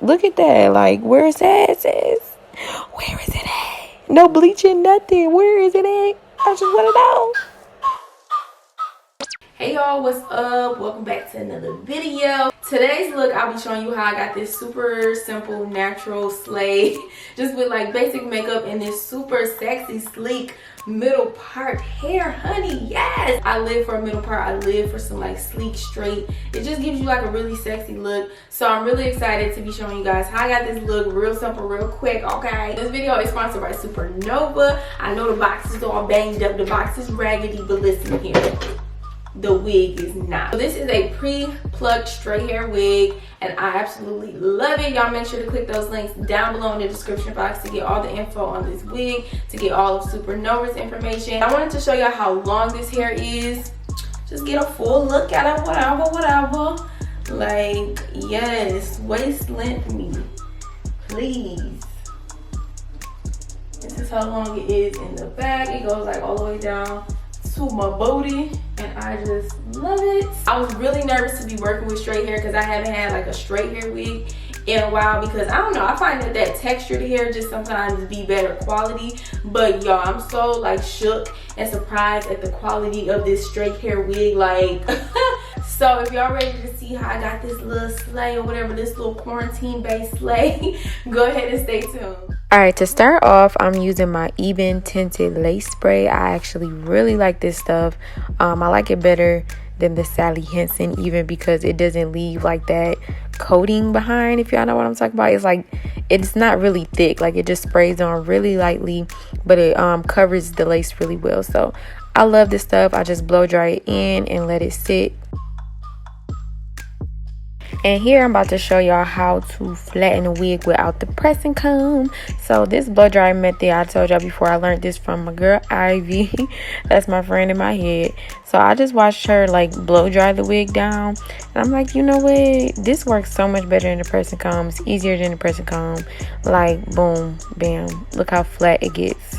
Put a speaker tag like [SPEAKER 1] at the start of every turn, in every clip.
[SPEAKER 1] Look at that. Like, where is that, sis? Where is it at? No bleaching, nothing. Where is it at? I just want to know. Hey y'all, what's up? Welcome back to another video. Today's look, I'll be showing you how I got this super simple natural slay, just with like basic makeup and this super sexy sleek middle part hair, honey. Yes, I live for a middle part. I live for some like sleek straight. It just gives you like a really sexy look. So I'm really excited to be showing you guys how I got this look, real simple, real quick. Okay, this video is sponsored by Supernova. I know the box is all banged up, the box is raggedy, but listen here, the wig is not. So this is a pre-plucked straight hair wig and I absolutely love it. Y'all make sure to click those links down below in the description box to get all the info on this wig, to get all of Supernova's information. I wanted to show y'all how long this hair is, just get a full look at it, whatever. Like, yes, waist length me, please. This is how long it is in the back. It goes like all the way down to my booty and I just love it. I was really nervous to be working with straight hair because I haven't had like a straight hair wig in a while, because I don't know, I find that textured hair just sometimes be better quality. But y'all, I'm so like shook and surprised at the quality of this straight hair wig, like so if y'all ready to see how I got this little slay or whatever, this little quarantine based slay, go ahead and stay tuned. Alright, to start off, I'm using my Even Tinted Lace Spray. I actually really like this stuff. I like it better than the Sally Hansen, even because it doesn't leave like that coating behind, if y'all know what I'm talking about. It's like, it's not really thick, like it just sprays on really lightly, but it covers the lace really well. So I love this stuff. I just blow dry it in and let it sit. And here I'm about to show y'all how to flatten a wig without the pressing comb. So this blow dry method, I told y'all before, I learned this from my girl Ivy. That's my friend in my head. So I just watched her like blow dry the wig down, and I'm like, you know what, this works so much better than the pressing comb. It's easier than the pressing comb. Like boom, bam, look how flat it gets.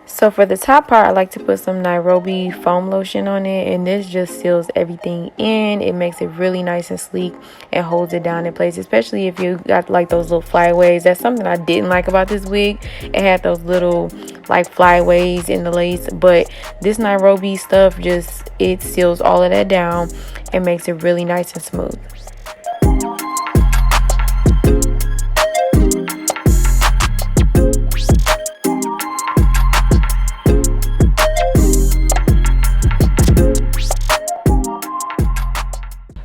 [SPEAKER 1] So for the top part, I like to put some Nairobi foam lotion on it, and this just seals everything in. It makes it really nice and sleek and holds it down in place, especially if you got like those little flyaways. That's something I didn't like about this wig. It had those little like flyaways in the lace, but this Nairobi stuff just, it seals all of that down and makes it really nice and smooth.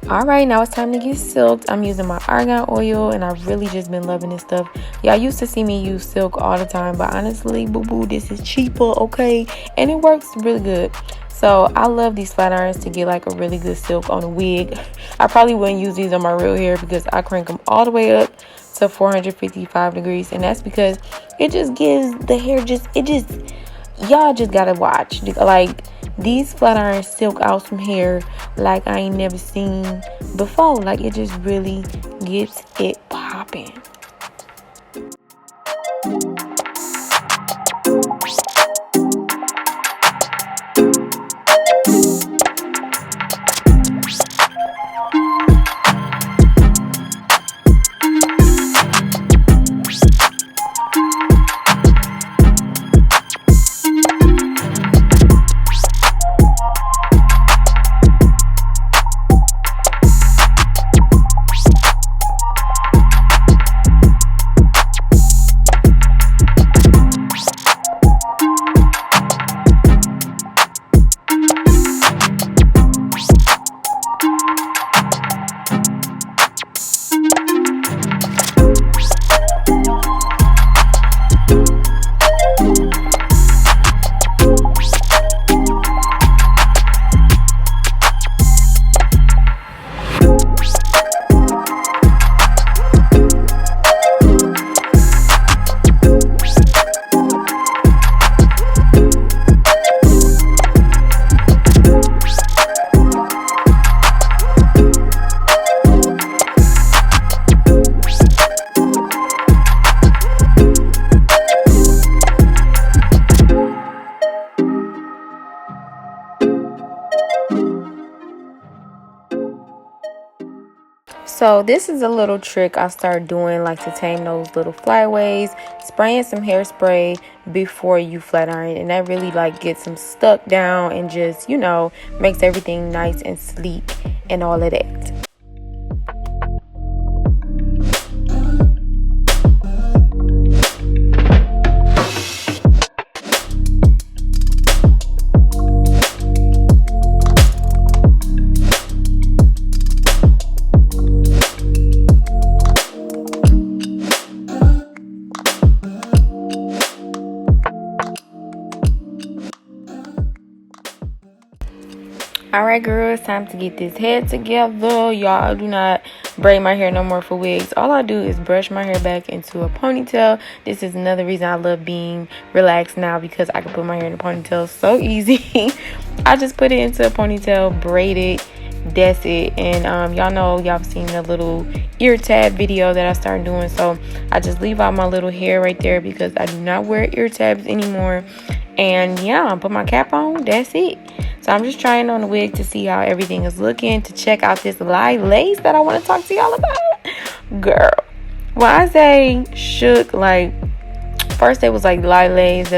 [SPEAKER 1] Alright, now it's time to get silked. I'm using my argan oil and I've really just been loving this stuff. Y'all used to see me use silk all the time, but honestly, boo-boo, this is cheaper, okay? And it works really good. So I love these flat irons to get like a really good silk on a wig. I probably wouldn't use these on my real hair because I crank them all the way up to 455 degrees, and that's because it just gives the hair y'all just gotta watch. Like, these flat irons silk out some hair like I ain't never seen before. Like, it just really gets it popping. So this is a little trick I started doing, like to tame those little flyaways, spraying some hairspray before you flat iron, and that really like gets them stuck down and just, you know, makes everything nice and sleek and all of that. Alright, girl, it's time to get this head together. Y'all, do not braid my hair no more for wigs. All I do is brush my hair back into a ponytail. This is another reason I love being relaxed now, because I can put my hair in a ponytail so easy. I just put it into a ponytail, braid it, that's it. And y'all know, y'all seen the little ear tab video that I started doing, so I just leave out my little hair right there because I do not wear ear tabs anymore. And yeah, put my cap on, that's it. So I'm just trying on the wig to see how everything is looking, to check out this light lace that I want to talk to y'all about. Girl, when I say shook, like first it was like light lace,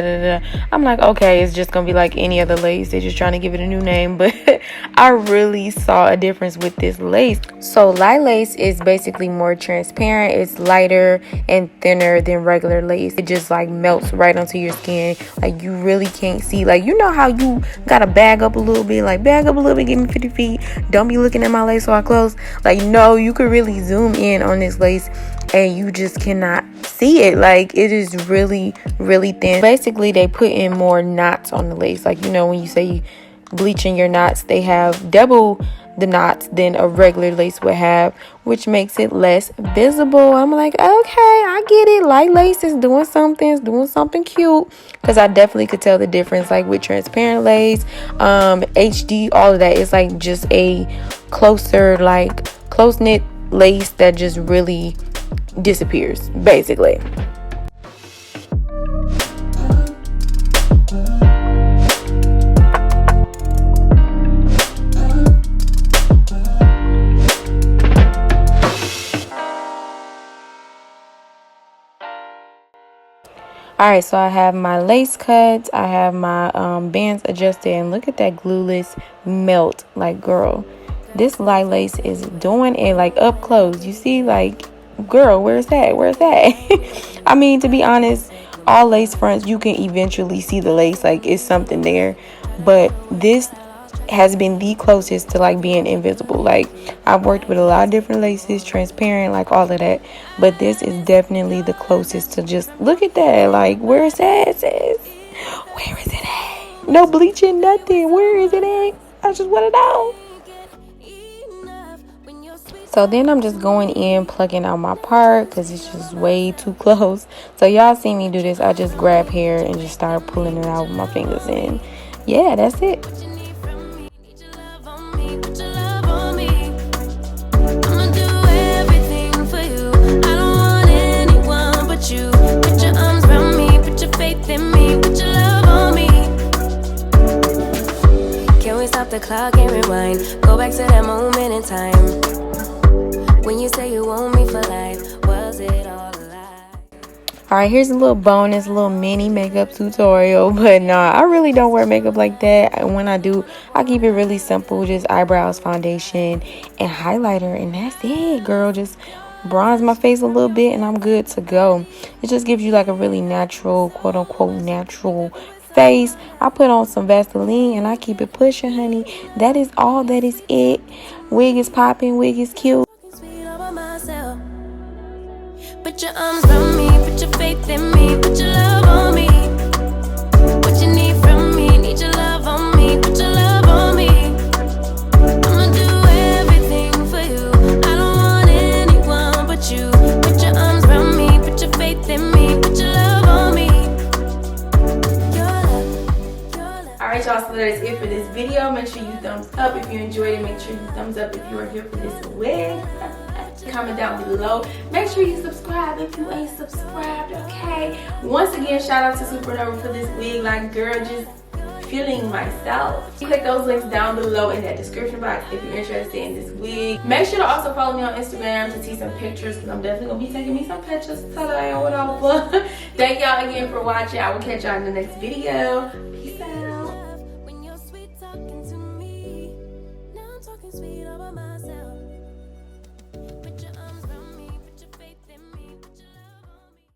[SPEAKER 1] I'm like, okay, it's just gonna be like any other lace, they're just trying to give it a new name. But I really saw a difference with this lace. So light lace is basically more transparent, it's lighter and thinner than regular lace. It just like melts right onto your skin, like you really can't see. Like, you know how you gotta bag up a little bit, like bag up a little bit, give me 50 feet, don't be looking at my lace so I close. Like, no, you could really zoom in on this lace and you just cannot see it. Like, it is really, really thin. Basically, they put in more knots on the lace. Like, you know, when you say bleaching your knots, they have double the knots than a regular lace would have, which makes it less visible. I'm like, okay, I get it. Light lace is doing something, it's doing something cute, because I definitely could tell the difference, like with transparent lace, HD, all of that. It's like just a closer, like close-knit lace that just really disappears, basically. Alright, so I have my lace cut, I have my bands adjusted, and look at that glueless melt. Like, girl, this light lace is doing it like up close. You see, like, girl, where's that? I mean, to be honest, all lace fronts, you can eventually see the lace, like it's something there, but this has been the closest to like being invisible. Like, I've worked with a lot of different laces, transparent, like all of that, but this is definitely the closest to just look at that. Like, where is that, sis? Where is it at? No bleaching, nothing. Where is it at? I just want to know. So then I'm just going in, plucking out my part because it's just way too close. So y'all see me do this. I just grab hair and just start pulling it out with my fingers, and yeah, that's it.
[SPEAKER 2] The clock and rewind, go back to that moment in time when you say you want me for life. Was it all a lie?
[SPEAKER 1] Alright, here's a little bonus, a little mini makeup tutorial. But nah, I really don't wear makeup like that. And when I do, I keep it really simple, just eyebrows, foundation, and highlighter, and that's it, girl. Just bronze my face a little bit and I'm good to go. It just gives you like a really natural, quote unquote natural face. I put on some Vaseline and I keep it pushing, honey. That is all, that is it. Wig is popping, wig is cute.
[SPEAKER 2] Put your arms around me, put your faith in me, put your love on me. What you need from me, need your love on me, put your love on me. I'ma do everything for you. I don't want anyone but you. Put your arms around me, put your faith in me, put your love on me.
[SPEAKER 1] Alright, y'all, so that is it for this video. Make sure you thumbs up if you enjoyed it. Make sure you thumbs up if you are here for this wig. Comment down below. Make sure you subscribe if you ain't subscribed, okay? Once again, shout out to Supernova for this wig. Like, girl, just feeling myself. Click those links down below in that description box if you're interested in this wig. Make sure to also follow me on Instagram to see some pictures, because I'm definitely gonna be taking me some pictures today or whatever. Thank y'all again for watching. I will catch y'all in the next video.